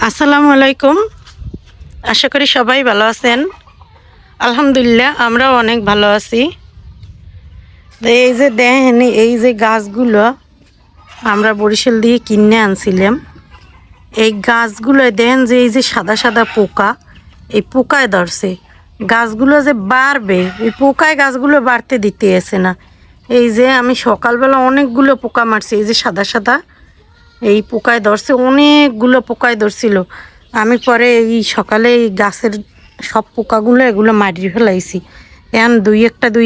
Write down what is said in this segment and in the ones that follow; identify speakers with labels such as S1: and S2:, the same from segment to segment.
S1: আসসালামু আলাইকুম। আশা করি সবাই ভালো আছেন। আলহামদুলিল্লাহ আমরাও অনেক ভালো আছি। তো এই যে দেখেন, এই যে গাছগুলো আমরা বরিশাল দিয়ে কিনে আনছিলাম, এই গাছগুলো দেখেন যে এই যে সাদা সাদা পোকা, এই পোকায় ধরছে। গাছগুলো যে বাড়বে, এই পোকায় গাছগুলো বাড়তে দিতে আসে না। এই যে আমি সকালবেলা অনেকগুলো পোকা মারছি, এই যে সাদা সাদা এই পোকায় ধরছে, অনেকগুলো পোকায় ধরছিল। আমি পরে এই সকালে এই গাছের সব পোকাগুলো এগুলো মারিয়ে ফেলাইছি। এখন দুই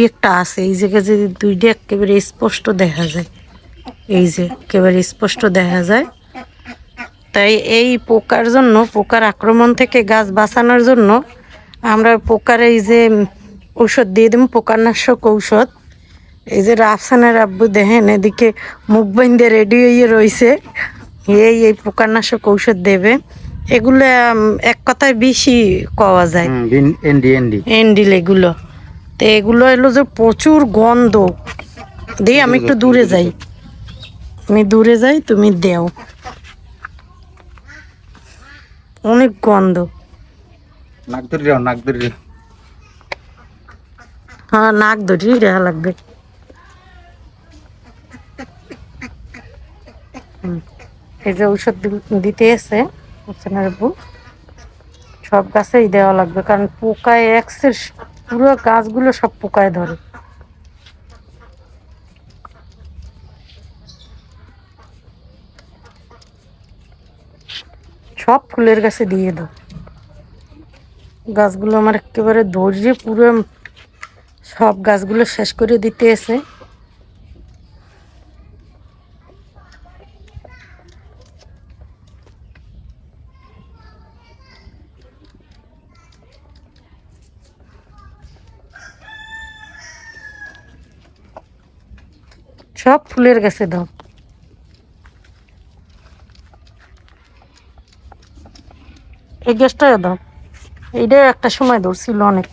S1: একটা আছে, এই জায়গায় যে দুইটা একেবারে স্পষ্ট দেখা যায়, এই যে একেবারে স্পষ্ট দেখা যায়। তাই এই পোকার জন্য, পোকার আক্রমণ থেকে গাছ বাঁচানোর জন্য আমরা পোকার এই যে ঔষধ দিয়ে দিব, পোকানাশক ঔষধ। এই যে রাফসানের আব্বু দেখেন এদিকে মুখ বাইন্দে রেডি হয়ে রয়েছে, এই পোকানাশক ঔষধ দেবে। এগুলো এক কথায় বেশি পাওয়া যায়, এন্ডিল এগুলো। তো এগুলো এলো যে প্রচুর গন্ধ। দিয়ে আমি একটু দূরে যাই, তুমি দেও, অনেক গন্ধ। হ্যাঁ, নাক ধরি রেহা লাগবে। এই যে ঔষধ দিতে এসে সব গাছেই দেওয়া লাগবে, কারণ পোকায় এক্সেস, পুরো গাছগুলো সব পোকায় ধরে। সব ফুলের গাছে দিয়ে দাও। গাছগুলো আমার একেবারে ধৈর্যে পুরো সব গাছগুলো শেষ করে দিতে এসে। সব ফুলের গাছে দাও। এই গ্যাসটা দাও, এইটা একটা সময় ধরছিল অনেক।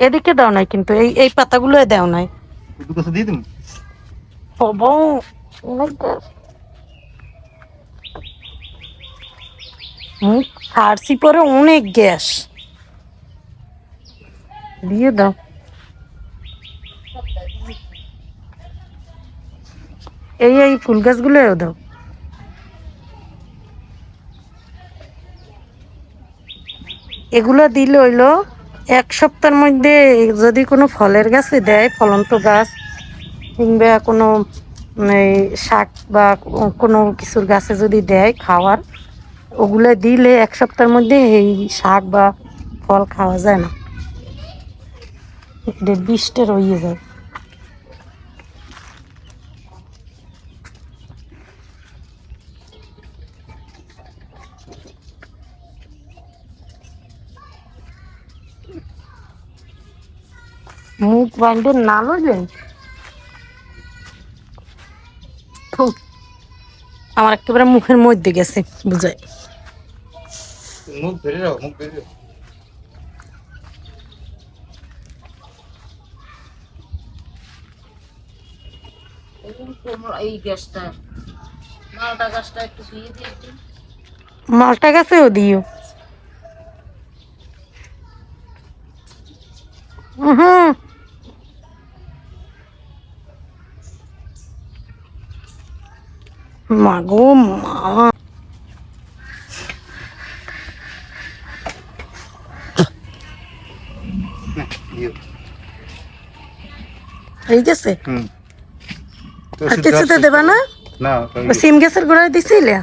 S1: এদিকে দাও নাই কিন্তু, এই এই পাতাগুলো দাও নাই। মুখ ছাড়ছি পরে অনেক গ্যাস, দিয়ে দাও। এই এই ফুল গাছগুলো দাও। এগুলো দিলে হইলো এক সপ্তাহের মধ্যে যদি কোনো ফলের গাছে দেয়, ফলন্ত গাছ কিংবা কোনো এই শাক বা কোনো কিছুর গাছে যদি দেয় খাওয়ার, ওগুলো দিলে এক সপ্তাহের মধ্যে এই শাক বা ফল খাওয়া যায় না, এটা বিষটা রয়ে যায়। মুখ বাইন্ডে না লইলেন আমার একেবারে মুখের মধ্যে গেছে, বুঝাই। মালটা গাছেও দিও। হুম, মাগো মা, এই গেছে। আর কিছুতে দেবা না? সিম গ্যাসের গুঁড়ায় দিছিলে?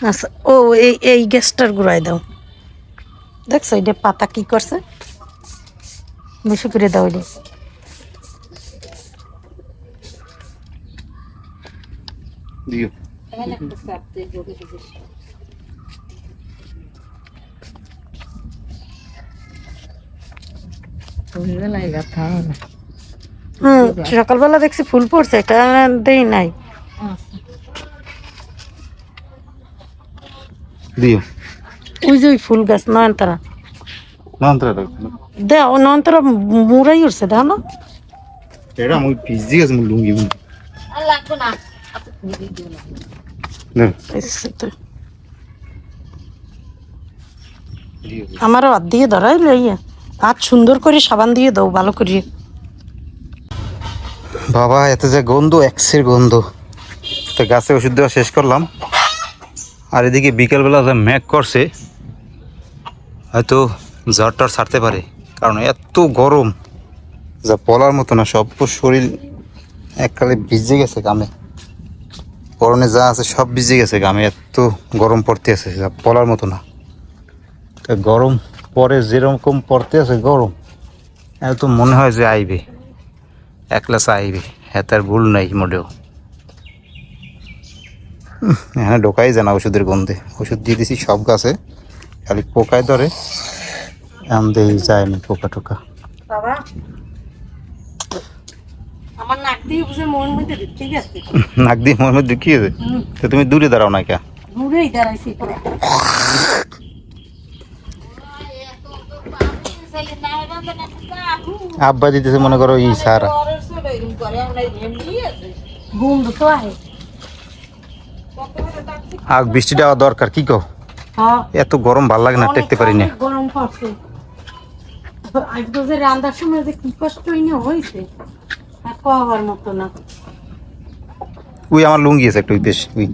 S1: আচ্ছা, ও এই এই গ্যাসটার গুঁড়ায় দাও। দেখছো এটা পাতা কি করছে, বেশি করে দাও। এটা দিও। সকালবেলা দেখছি ফুল পড়ছে, এটা দেই নাই। দিও। ওই যে ওই ফুল গাছ নয়নতারা, দেও নয়নতারা মুড়াই উঠছে, দাও না।
S2: এটা আমি ভিজি গেছে আমার লুঙ্গি
S3: আর লাগবে না
S1: এসে তো। আমারও হাত দিয়ে ধরাই লইয়া হাত সুন্দর করে সাবান দিয়ে দাও ভালো করে।
S2: বাবা এত যে গন্ধ, এক্সের গন্ধ। তো গাছে ওষুধ দেওয়া শেষ করলাম, আর এদিকে বিকেলবেলা যা মেঘ করছে, হয়তো জ্বরটার ছাড়তে পারে, কারণ এত গরম যা বলার মতো না। সব শরীর এককালে ভিজে গেছে ঘামে, পরনে যা আছে সব ভিজে গেছে ঘামে, এত গরম পড়তে আছে যা বলার মতো না। তো গরম পরে যেরকম পড়তে আছে গরম, এত মনে হয় যে আইবে, একলা আইবে, হ্যাঁ তার ভুল নাই মোটেও। হ্যাঁ ঢোকাই যায় না ওষুধের গন্ধে। ওষুধ দিয়ে দিছি সব গাছে, খালি পোকায় ধরে, আমদেই যায়নি পোকা টোকা।
S1: বাবা আমার নাক দিয়ে বুঝে মন মধ্যে ঠিক আছে।
S2: নাক দিয়ে মোর মধ্যে ঢুকিয়েছে, তো তুমি দূরে দাঁড়াও না কে?
S1: দূরেই দাঁড়াইছি
S2: আব্বা দিতেছে মনে করো ই সারা।
S1: বন্ধু তো আহে।
S2: আর বৃষ্টি দেওয়া দরকার, কি কও?
S1: হ্যাঁ
S2: এত গরম ভাল লাগে না, টেকতে পারি না।
S1: অনেক গরম পড়ছে। আজকে যে রান্নার সময় যে কি কষ্ট হয়েছে আর কবার মতো না।
S2: উই আমার লুঙ্গি আছে একটু বেশ, উই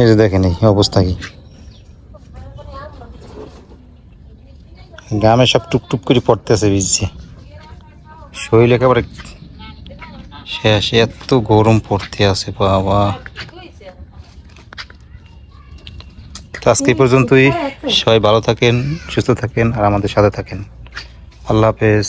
S2: এই যে দেখেন এই অবস্থা কি, গ্রামে সব টুকটুক করে পড়তে আছে, ভিজছে শরীর একেবারে শেষ, এত গরম পড়তে আছে বাবা। তো আজকে এই পর্যন্তই, সবাই ভালো থাকেন, সুস্থ থাকেন, আর আমাদের সাথে থাকেন। আল্লাহ হাফেজ।